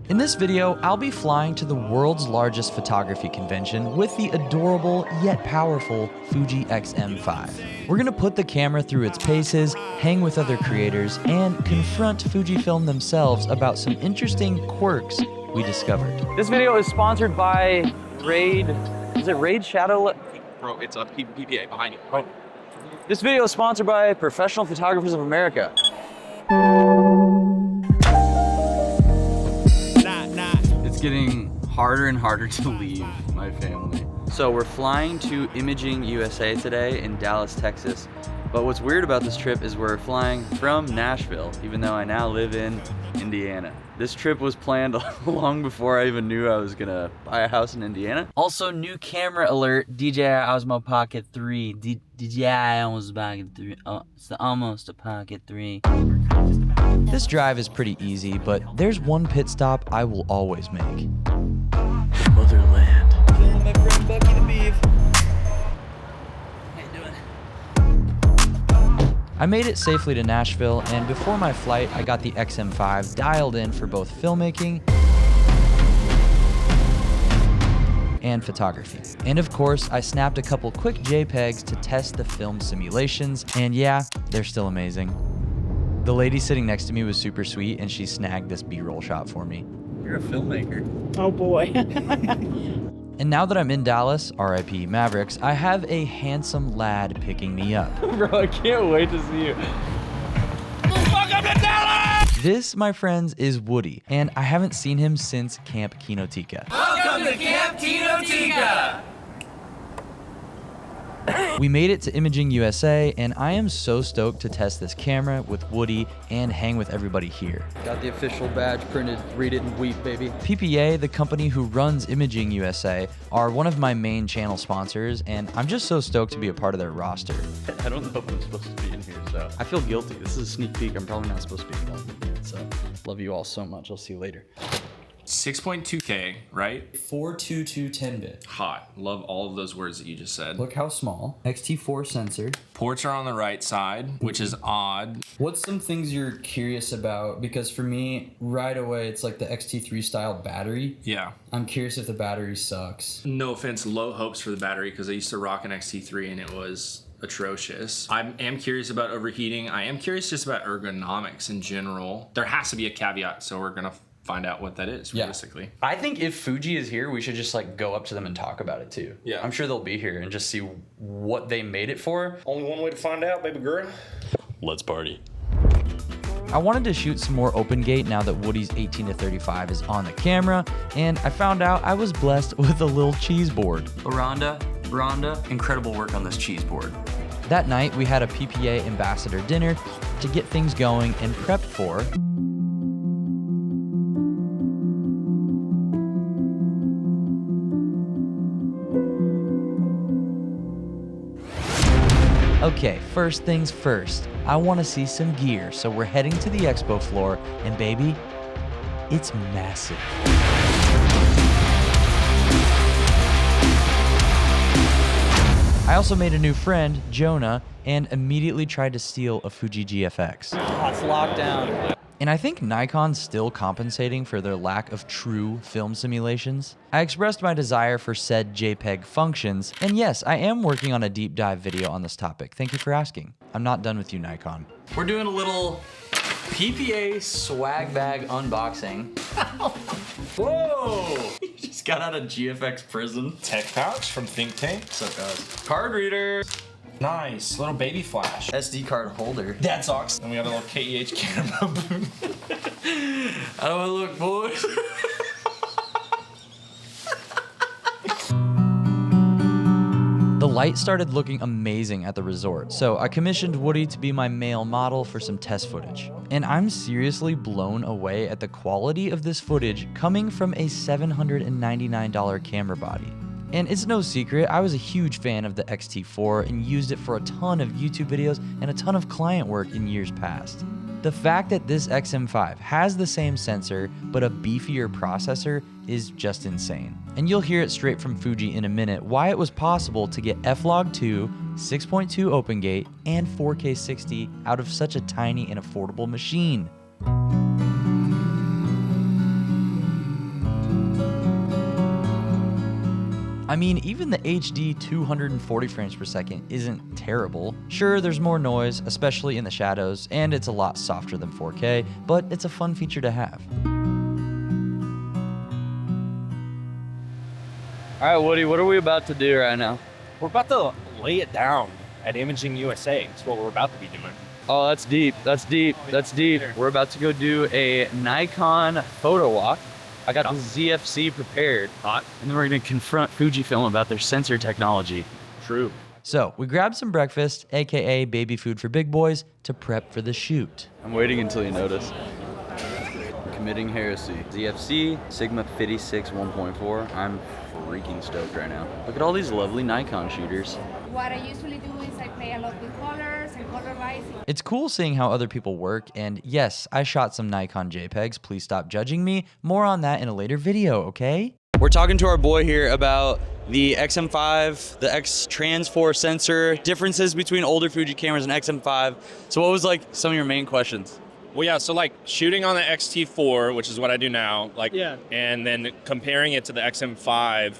In this video, I'll be flying to the world's largest photography convention with the adorable yet powerful Fuji X-M5. We're gonna put the camera through its paces, hang with other creators, and confront Fujifilm themselves about some interesting quirks we discovered. This video is sponsored by Raid. Is it Raid Shadow? Bro, it's a PPA behind you. Oh. This video is sponsored by Professional Photographers of America. It's getting harder and harder to leave my family. So we're flying to Imaging USA today in Dallas, Texas. But what's weird about this trip is we're flying from Nashville, even though I now live in Indiana. This trip was planned long before I even knew I was gonna buy a house in Indiana. Also, new camera alert, DJI Osmo Pocket 3. DJI Osmo Pocket 3. Oh, it's almost a Pocket 3. This drive is pretty easy, but there's one pit stop I will always make. Motherland. Killing my friend Bucky the Beef. How you doing? I made it safely to Nashville, and before my flight, I got the X-M5 dialed in for both filmmaking and photography. And of course, I snapped a couple quick JPEGs to test the film simulations, and yeah, they're still amazing. The lady sitting next to me was super sweet, and she snagged this B-roll shot for me. You're a filmmaker. Oh boy. And now that I'm in Dallas, RIP Mavericks, I have a handsome lad picking me up. Bro, I can't wait to see you. Welcome to Dallas! This, my friends, is Woody, and I haven't seen him since Camp Kinotika. Welcome to Camp Kinotika! We made it to Imaging USA, and I am so stoked to test this camera with Woody and hang with everybody here. Got the official badge printed. Read it and weep, baby. PPA, the company who runs Imaging USA, are one of my main channel sponsors, and I'm just so stoked to be a part of their roster. I don't know if I'm supposed to be in here, so I feel guilty. This is a sneak peek. I'm probably not supposed to be involved in it, so love you all so much. I'll see you later. 6.2K, right? 422 10-bit. Hot. Love all of those words that you just said. Look how small. XT4 sensor. Ports are on the right side, which is odd. What's some things you're curious about? Because for me, right away, it's like the XT3 style battery. Yeah. I'm curious if the battery sucks. No offense, low hopes for the battery because I used to rock an XT3 and it was atrocious. I am curious about overheating. I am curious just about ergonomics in general. There has to be a caveat, so we're gonna find out what that is realistically. I think if Fuji is here, we should just like go up to them and talk about it too. Yeah. I'm sure they'll be here and just see what they made it for. Only one way to find out, baby girl. Let's party. I wanted to shoot some more open gate now that Woody's 18 to 35 is on the camera, and I found out I was blessed with a little cheese board. Rhonda, incredible work on this cheese board. That night, we had a PPA ambassador dinner to get things going and prep for Okay, first things first, I want to see some gear, so we're heading to the expo floor, and baby, it's massive. I also made a new friend, Jonah, and immediately tried to steal a Fuji GFX. Oh, it's locked down. And I think Nikon's still compensating for their lack of true film simulations. I expressed my desire for said JPEG functions, and yes, I am working on a deep dive video on this topic. Thank you for asking. I'm not done with you, Nikon. We're doing a little PPA swag bag unboxing. Whoa! You just got out of GFX prison. Tech pouch from Think Tank. What's up, guys? Card reader. Nice. Little baby flash. SD card holder. That's awesome. And we got a little KEH camera booth. How do I look, boys? The light started looking amazing at the resort, so I commissioned Woody to be my male model for some test footage. And I'm seriously blown away at the quality of this footage coming from a $799 camera body. And it's no secret, I was a huge fan of the X-T4 and used it for a ton of YouTube videos and a ton of client work in years past. The fact that this X-M5 has the same sensor but a beefier processor is just insane. And you'll hear it straight from Fuji in a minute why it was possible to get F-Log2, 6.2 open gate, and 4K 60 out of such a tiny and affordable machine. I mean, even the HD 240 frames per second isn't terrible. Sure, there's more noise, especially in the shadows, and it's a lot softer than 4K, but it's a fun feature to have. All right, Woody, what are we about to do right now? We're about to lay it down at Imaging USA. That's what we're about to be doing. Oh, that's deep. That's deep. That's deep. We're about to go do a Nikon photo walk. I got the ZFC prepared. Hot. And then we're going to confront Fujifilm about their sensor technology. True. So, we grabbed some breakfast, aka baby food for big boys, to prep for the shoot. I'm waiting until you notice. Committing heresy. ZFC, Sigma 56 1.4. I'm freaking stoked right now. Look at all these lovely Nikon shooters. What I usually do is I play a lot with colors and colorizing. It's cool seeing how other people work, and yes, I shot some Nikon JPEGs, please stop judging me. More on that in a later video, okay? We're talking to our boy here about the X-M5, the X-Trans4 sensor, differences between older Fuji cameras and X-M5. So what was like some of your main questions? Well, yeah, so like shooting on the X-T4, which is what I do now, and then comparing it to the X-M5,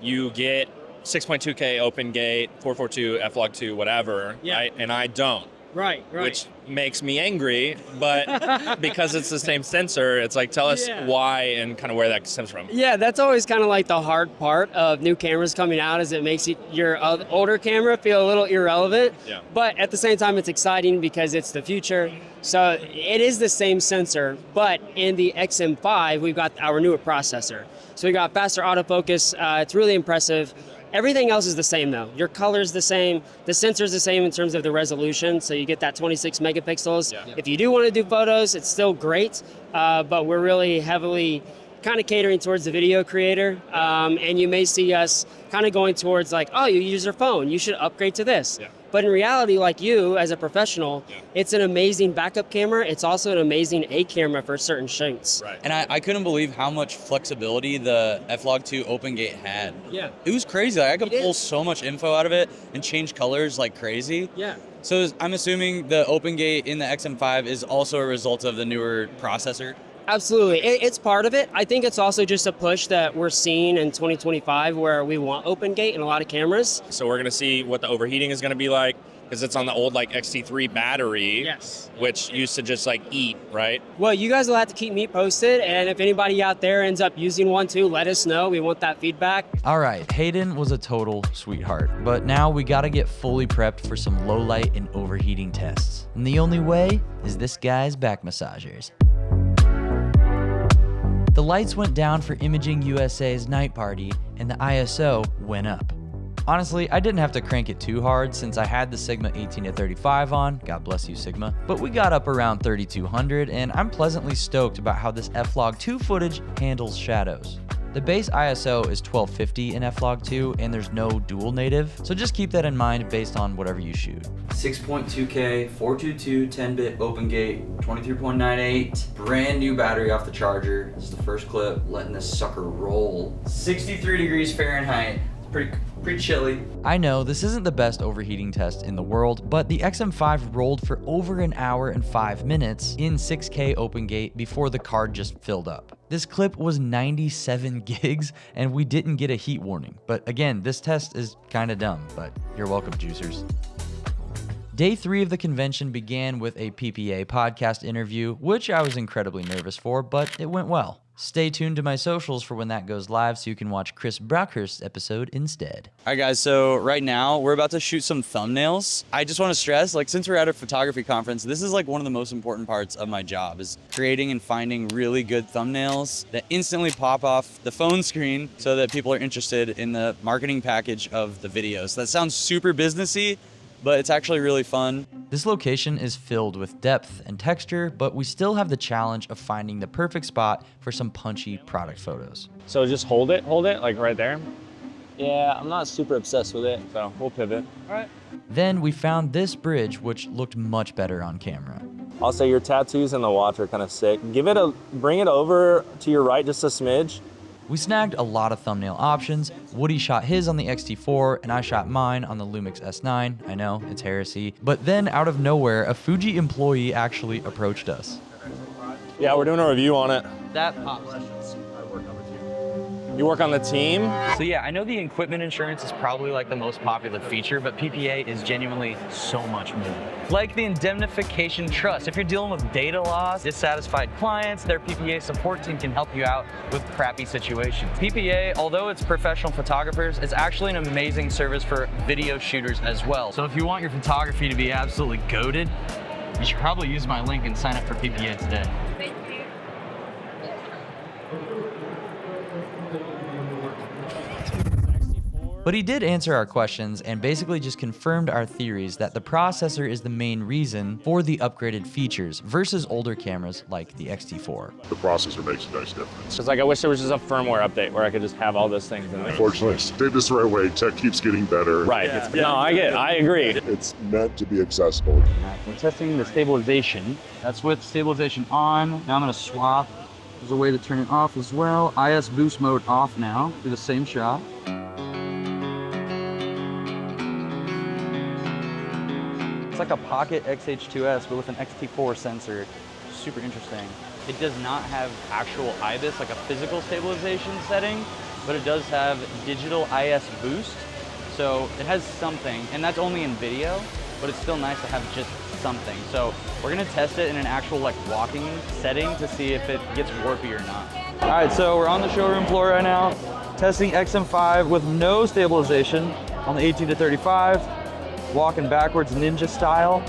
you get 6.2K open gate, 442, f-log2, whatever, right? And I don't. Right. Which makes me angry, but because it's the same sensor, it's like, tell us why and kind of where that stems from. Yeah, that's always kind of like the hard part of new cameras coming out, is it makes your older camera feel a little irrelevant. Yeah. But at the same time, it's exciting because it's the future. So it is the same sensor, but in the X-M5, we've got our newer processor. So we got faster autofocus. It's really impressive. Everything else is the same though. Your color's the same, the sensor's the same in terms of the resolution, so you get that 26 megapixels. Yeah. If you do want to do photos, it's still great, but we're really heavily kind of catering towards the video creator, and you may see us kind of going towards like, oh, you use your phone, you should upgrade to this. Yeah. But in reality, like you as a professional, it's an amazing backup camera. It's also an amazing A camera for certain shoots. Right. And I couldn't believe how much flexibility the f-log2 open gate had. Yeah. It was crazy. Like, I could pull so much info out of it and change colors like crazy. Yeah. So I'm assuming the open gate in the X-M5 is also a result of the newer processor? Absolutely. It's part of it. I think it's also just a push that we're seeing in 2025 where we want open gate in a lot of cameras. So we're going to see what the overheating is going to be like, because it's on the old like X-T3 battery, which used to just like eat, right? Well, you guys will have to keep me posted, and if anybody out there ends up using one too, let us know. We want that feedback. All right, Hayden was a total sweetheart, but now we gotta get fully prepped for some low light and overheating tests. And the only way is this guy's back massagers. The lights went down for Imaging USA's night party, and the ISO went up. Honestly, I didn't have to crank it too hard since I had the Sigma 18-35 on, God bless you Sigma, but we got up around 3200 and I'm pleasantly stoked about how this f-log2 footage handles shadows. The base ISO is 1250 in f-log2 and there's no dual native, so just keep that in mind based on whatever you shoot. 6.2K, 422, 10-bit open gate, 23.98, brand new battery off the charger. This is the first clip, letting this sucker roll. 63 degrees Fahrenheit. Pretty chilly. I know this isn't the best overheating test in the world, but the X-M5 rolled for over an hour and 5 minutes in 6K open gate before the card just filled up. This clip was 97 gigs and we didn't get a heat warning. But again, this test is kinda dumb, but you're welcome, juicers. Day 3 of the convention began with a PPA podcast interview, which I was incredibly nervous for, but it went well. Stay tuned to my socials for when that goes live so you can watch Chris Brockhurst's episode instead. All right, guys, so right now we're about to shoot some thumbnails. I just want to stress, like, since we're at a photography conference, this is like one of the most important parts of my job is creating and finding really good thumbnails that instantly pop off the phone screen so that people are interested in the marketing package of the videos. That sounds super businessy, but it's actually really fun. This location is filled with depth and texture, but we still have the challenge of finding the perfect spot for some punchy product photos. So just hold it like right there. Yeah, I'm not super obsessed with it, so we'll pivot. All right. Then we found this bridge, which looked much better on camera. I'll say your tattoos and the watch are kind of sick. Bring it over to your right just a smidge. We snagged a lot of thumbnail options. Woody shot his on the X-T4 and I shot mine on the Lumix S9. I know, it's heresy. But then out of nowhere, a Fuji employee actually approached us. Yeah, we're doing a review on it. That pops. You work on the team? So yeah, I know the equipment insurance is probably like the most popular feature, but PPA is genuinely so much more. Like the indemnification trust. If you're dealing with data loss, dissatisfied clients, their PPA support team can help you out with crappy situations. PPA, although it's professional photographers, is actually an amazing service for video shooters as well. So if you want your photography to be absolutely goated, you should probably use my link and sign up for PPA today. But he did answer our questions and basically just confirmed our theories that the processor is the main reason for the upgraded features versus older cameras like the X-T4. The processor makes a nice difference. It's like I wish there was just a firmware update where I could just have all those things in there. Unfortunately, did this the right way. Tech keeps getting better. Right. No, I agree. It's meant to be accessible. We're testing the stabilization. That's with stabilization on. Now I'm gonna swap. There's a way to turn it off as well. IS boost mode off now. Do the same shot. It's like a Pocket XH2S, but with an X-T4 sensor. Super interesting. It does not have actual IBIS, like a physical stabilization setting, but it does have digital IS boost. So it has something, and that's only in video, but it's still nice to have just something. So we're gonna test it in an actual like walking setting to see if it gets warpy or not. All right, so we're on the showroom floor right now, testing X-M5 with no stabilization on the 18 to 35. Walking backwards ninja style.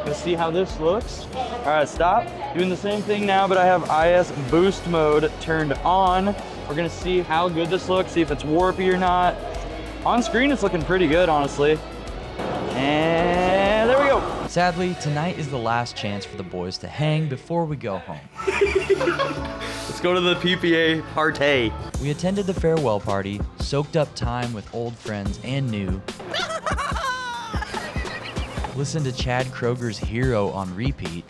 Let's see how this looks. All right, stop. Doing the same thing now, but I have IS boost mode turned on. We're gonna see how good this looks, see if it's warpy or not. On screen, it's looking pretty good, honestly. And there we go. Sadly, tonight is the last chance for the boys to hang before we go home. Let's go to the PPA party. We attended the farewell party, soaked up time with old friends and new. Listen to Chad Kroger's Hero on repeat.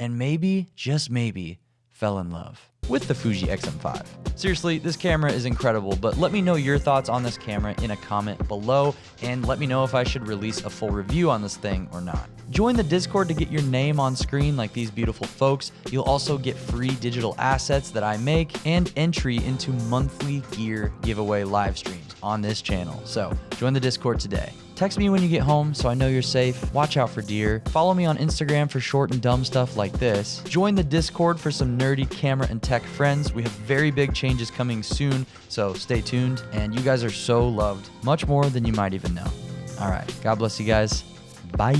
And maybe, just maybe, fell in love with the Fuji X-M5. Seriously, this camera is incredible, but let me know your thoughts on this camera in a comment below, and let me know if I should release a full review on this thing or not. Join the Discord to get your name on screen like these beautiful folks. You'll also get free digital assets that I make and entry into monthly gear giveaway live streams on this channel. So join the Discord today. Text me when you get home so I know you're safe. Watch out for deer. Follow me on Instagram for short and dumb stuff like this. Join the Discord for some nerdy camera and tech friends. We have very big changes coming soon, so stay tuned. And you guys are so loved, much more than you might even know. All right, God bless you guys. Bye.